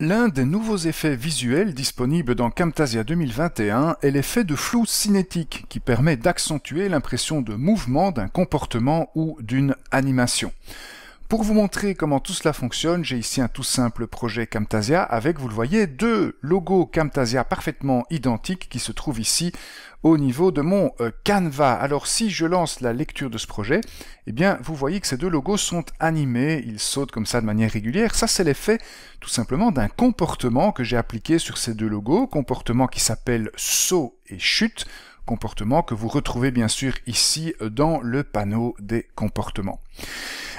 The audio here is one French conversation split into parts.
L'un des nouveaux effets visuels disponibles dans Camtasia 2021 est l'effet de flou cinétique qui permet d'accentuer l'impression de mouvement d'un comportement ou d'une animation. Pour vous montrer comment tout cela fonctionne, j'ai ici un tout simple projet Camtasia avec, vous le voyez, deux logos Camtasia parfaitement identiques qui se trouvent ici au niveau de mon Canva. Alors si je lance la lecture de ce projet, eh bien vous voyez que ces deux logos sont animés, ils sautent comme ça de manière régulière. Ça c'est l'effet tout simplement d'un comportement que j'ai appliqué sur ces deux logos, comportement qui s'appelle saut et chute, comportement que vous retrouvez bien sûr ici dans le panneau des comportements.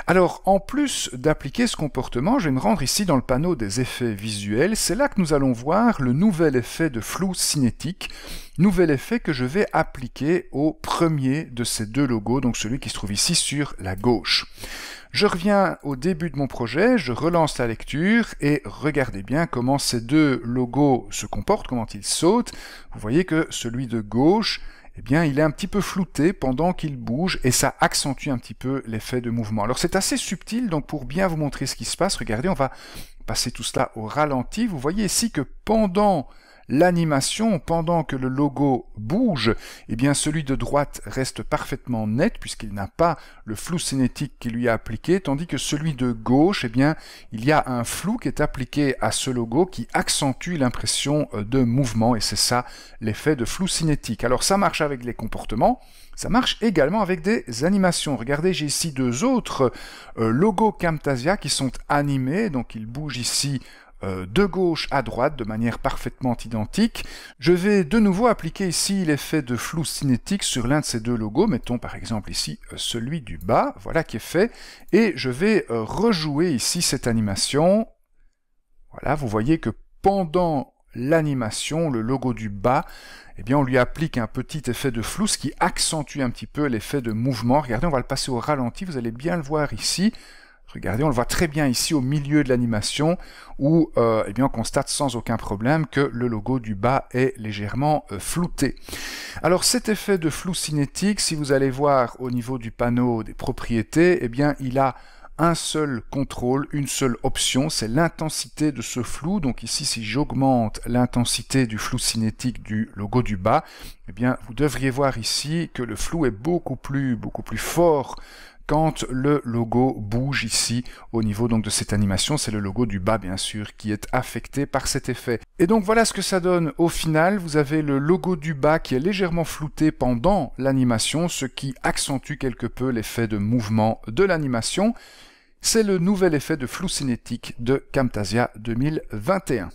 Alors, en plus d'appliquer ce comportement, je vais me rendre ici dans le panneau des effets visuels. C'est là que nous allons voir le nouvel effet de flou cinétique, nouvel effet que je vais appliquer au premier de ces deux logos, donc celui qui se trouve ici sur la gauche. Je reviens au début de mon projet, je relance la lecture et regardez bien comment ces deux logos se comportent, comment ils sautent. Vous voyez que celui de gauche, eh bien, il est un petit peu flouté pendant qu'il bouge et ça accentue un petit peu l'effet de mouvement. Alors c'est assez subtil, donc pour bien vous montrer ce qui se passe, regardez, on va passer tout cela au ralenti. Vous voyez ici que pendant l'animation, pendant que le logo bouge, eh bien celui de droite reste parfaitement net puisqu'il n'a pas le flou cinétique qui lui est appliqué, tandis que celui de gauche, eh bien il y a un flou qui est appliqué à ce logo qui accentue l'impression de mouvement et c'est ça l'effet de flou cinétique. Alors ça marche avec les comportements, ça marche également avec des animations. Regardez, j'ai ici deux autres logos Camtasia qui sont animés, donc ils bougent ici de gauche à droite de manière parfaitement identique. Je vais de nouveau appliquer ici l'effet de flou cinétique sur l'un de ces deux logos, mettons par exemple ici celui du bas, voilà qui est fait, et je vais rejouer ici cette animation. Voilà, vous voyez que pendant l'animation, le logo du bas, eh bien on lui applique un petit effet de flou, ce qui accentue un petit peu l'effet de mouvement. Regardez, on va le passer au ralenti, vous allez bien le voir ici. Regardez, on le voit très bien ici au milieu de l'animation où eh bien, on constate sans aucun problème que le logo du bas est légèrement flouté. Alors cet effet de flou cinétique, si vous allez voir au niveau du panneau des propriétés, eh bien il a un seul contrôle, une seule option, c'est l'intensité de ce flou. Donc ici, si j'augmente l'intensité du flou cinétique du logo du bas, eh bien vous devriez voir ici que le flou est beaucoup plus fort quand le logo bouge ici au niveau donc de cette animation. C'est le logo du bas bien sûr qui est affecté par cet effet. Et donc voilà ce que ça donne au final. Vous avez le logo du bas qui est légèrement flouté pendant l'animation, ce qui accentue quelque peu l'effet de mouvement de l'animation. C'est le nouvel effet de flou cinétique de Camtasia 2021.